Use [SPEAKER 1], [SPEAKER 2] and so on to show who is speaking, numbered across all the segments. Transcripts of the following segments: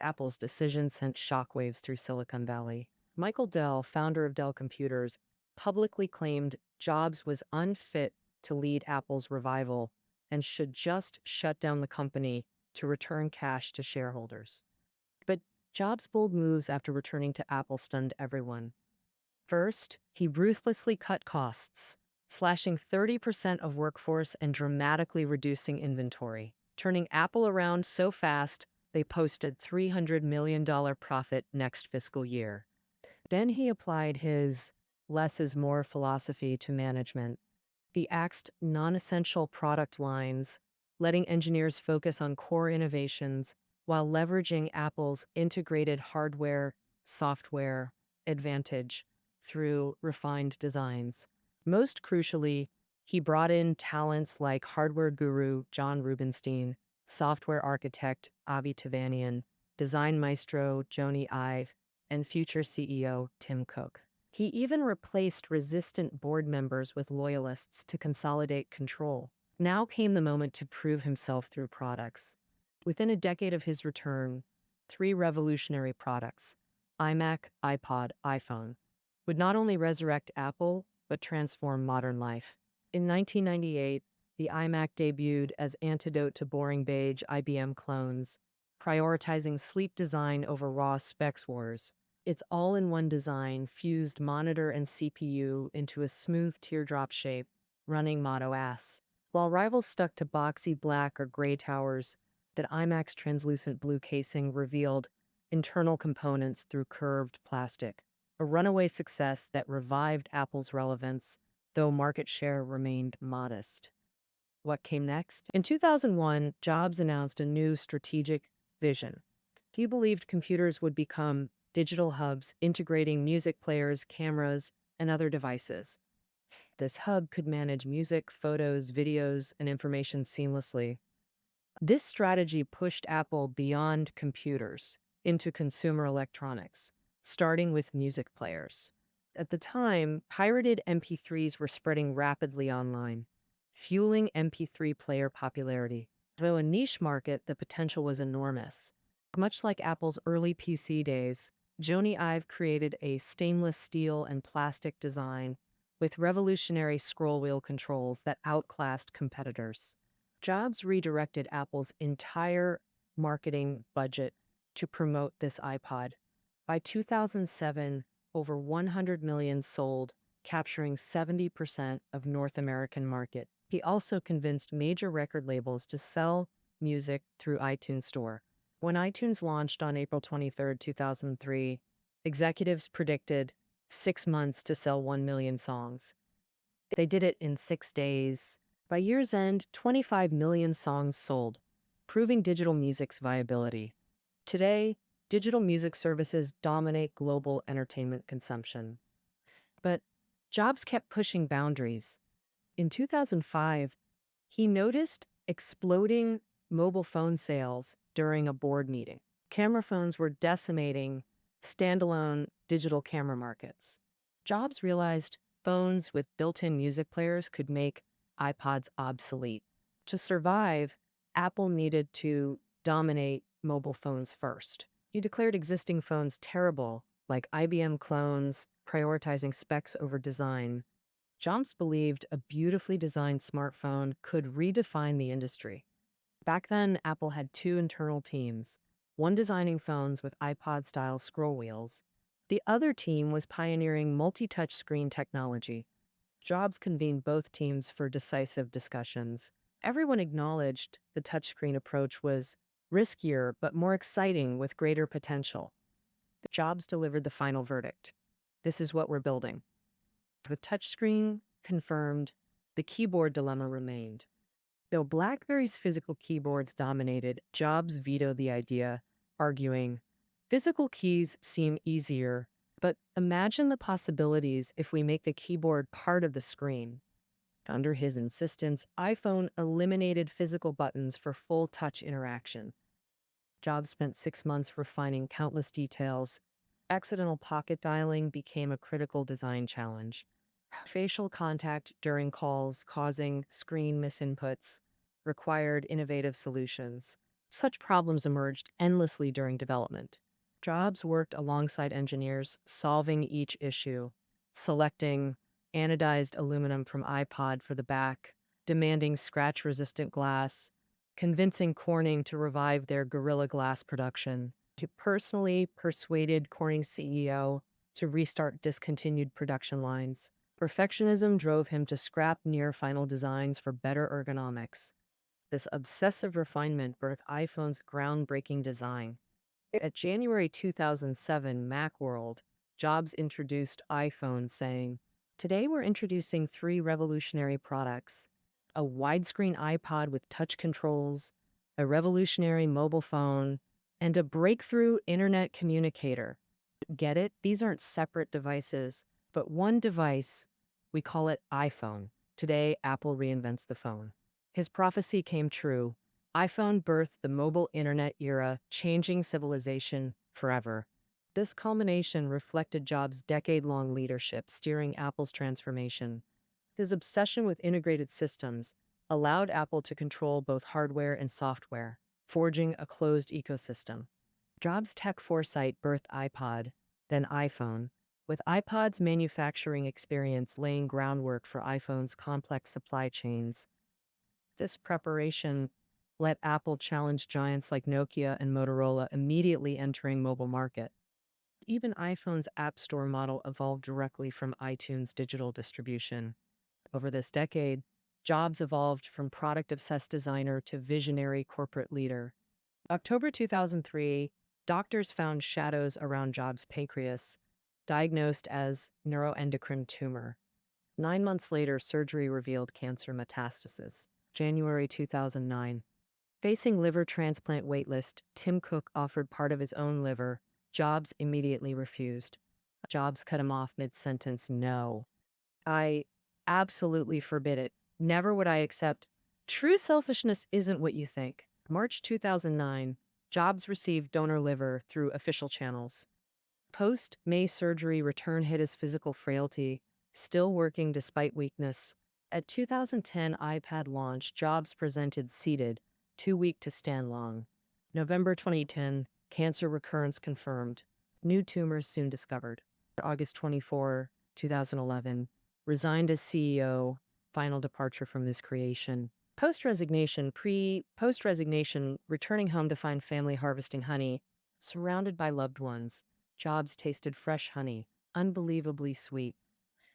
[SPEAKER 1] Apple's decision sent shockwaves through Silicon Valley. Michael Dell, founder of Dell Computers, publicly claimed Jobs was unfit to lead Apple's revival and should just shut down the company to return cash to shareholders. But Jobs' bold moves after returning to Apple stunned everyone. First, he ruthlessly cut costs, slashing 30% of workforce and dramatically reducing inventory, turning Apple around so fast they posted $300 million profit next fiscal year. Then he applied his less is more philosophy to management. He axed non-essential product lines, letting engineers focus on core innovations while leveraging Apple's integrated hardware, software advantage through refined designs. Most crucially, he brought in talents like hardware guru John Rubinstein, software architect Avi Tevanian, design maestro Joni Ive, and future CEO Tim Cook. He even replaced resistant board members with loyalists to consolidate control. Now came the moment to prove himself through products. Within a decade of his return, three revolutionary products, iMac, iPod, iPhone, would not only resurrect Apple, but transform modern life. In 1998, the iMac debuted as antidote to boring beige IBM clones, prioritizing sleek design over raw specs wars. Its all-in-one design fused monitor and CPU into a smooth teardrop shape, running Moto S. While rivals stuck to boxy black or gray towers, that iMac's translucent blue casing revealed internal components through curved plastic, a runaway success that revived Apple's relevance, though market share remained modest. What came next? In 2001, Jobs announced a new strategic vision. He believed computers would become digital hubs integrating music players, cameras, and other devices. This hub could manage music, photos, videos, and information seamlessly. This strategy pushed Apple beyond computers into consumer electronics, starting with music players. At the time, pirated MP3s were spreading rapidly online, fueling MP3 player popularity. Though a niche market, the potential was enormous. Much like Apple's early PC days, Joni Ive created a stainless steel and plastic design with revolutionary scroll wheel controls that outclassed competitors. Jobs redirected Apple's entire marketing budget to promote this iPod. By 2007, over 100 million sold, capturing 70% of North American market. He also convinced major record labels to sell music through iTunes Store. When iTunes launched on April 23, 2003, executives predicted 6 months to sell 1 million songs. They did it in 6 days. By year's end, 25 million songs sold, proving digital music's viability. Today, digital music services dominate global entertainment consumption. But Jobs kept pushing boundaries. In 2005, he noticed exploding mobile phone sales during a board meeting. Camera phones were decimating standalone digital camera markets. Jobs realized phones with built-in music players could make iPods obsolete. To survive, Apple needed to dominate mobile phones first. He declared existing phones terrible, like IBM clones, prioritizing specs over design. Jobs believed a beautifully designed smartphone could redefine the industry. Back then, Apple had two internal teams, one designing phones with iPod-style scroll wheels. The other team was pioneering multi-touch screen technology. Jobs convened both teams for decisive discussions. Everyone acknowledged the touchscreen approach was riskier but more exciting with greater potential. Jobs delivered the final verdict. This is what we're building. With touchscreen confirmed, the keyboard dilemma remained. Though BlackBerry's physical keyboards dominated, Jobs vetoed the idea, arguing, physical keys seem easier, but imagine the possibilities if we make the keyboard part of the screen. Under his insistence, iPhone eliminated physical buttons for full touch interaction. Jobs spent 6 months refining countless details. Accidental pocket dialing became a critical design challenge. Facial contact during calls causing screen misinputs required innovative solutions. Such problems emerged endlessly during development. Jobs worked alongside engineers, solving each issue, selecting anodized aluminum from iPod for the back, demanding scratch resistant glass, convincing Corning to revive their Gorilla Glass production. He personally persuaded Corning's CEO to restart discontinued production lines. Perfectionism drove him to scrap near final designs for better ergonomics. This obsessive refinement birthed iPhone's groundbreaking design. At January 2007 Macworld, Jobs introduced iPhone, saying, "Today we're introducing three revolutionary products: a widescreen iPod with touch controls, a revolutionary mobile phone, and a breakthrough internet communicator." Get it? These aren't separate devices, but one device. We call it iPhone. Today, Apple reinvents the phone. His prophecy came true. iPhone birthed the mobile internet era, changing civilization forever. This culmination reflected Jobs' decade-long leadership steering Apple's transformation. His obsession with integrated systems allowed Apple to control both hardware and software, forging a closed ecosystem. Jobs' tech foresight birthed iPod, then iPhone, with iPod's manufacturing experience laying groundwork for iPhone's complex supply chains. This preparation let Apple challenge giants like Nokia and Motorola, immediately entering mobile market. Even iPhone's App Store model evolved directly from iTunes' digital distribution. Over this decade, Jobs evolved from product-obsessed designer to visionary corporate leader. October 2003, doctors found shadows around Jobs' pancreas, diagnosed as neuroendocrine tumor. 9 months later, surgery revealed cancer metastasis. January 2009. Facing liver transplant waitlist, Tim Cook offered part of his own liver. Jobs immediately refused. Jobs cut him off mid-sentence. "No. I absolutely forbid it. Never would I accept. True selfishness isn't what you think." March 2009, Jobs received donor liver through official channels. Post-May surgery return hit his physical frailty, still working despite weakness. At 2010 iPad launch, Jobs presented seated, too weak to stand long. November 2010, cancer recurrence confirmed. New tumors soon discovered. August 24, 2011, resigned as CEO, final departure from this creation. Post-resignation, returning home to find family harvesting honey, surrounded by loved ones. Jobs tasted fresh honey, unbelievably sweet.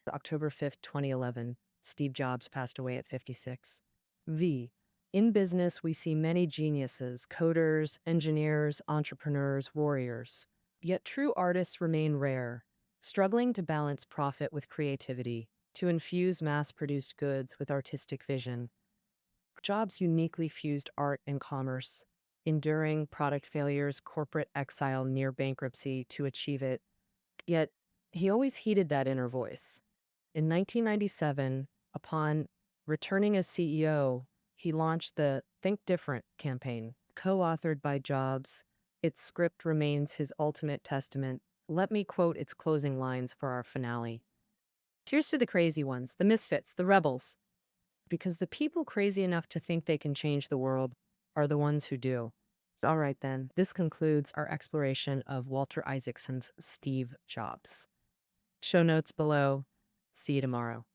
[SPEAKER 1] October 5th, 2011, Steve Jobs passed away at 56. In business, we see many geniuses, coders, engineers, entrepreneurs, warriors. Yet true artists remain rare, struggling to balance profit with creativity, to infuse mass-produced goods with artistic vision. Jobs uniquely fused art and commerce, enduring product failures, corporate exile, near bankruptcy to achieve it. Yet, he always heeded that inner voice. In 1997, upon returning as CEO, he launched the Think Different campaign, co-authored by Jobs. Its script remains his ultimate testament. Let me quote its closing lines for our finale. "Here's to the crazy ones, the misfits, the rebels. Because the people crazy enough to think they can change the world are the ones who do." All right, then. This concludes our exploration of Walter Isaacson's Steve Jobs. Show notes below. See you tomorrow.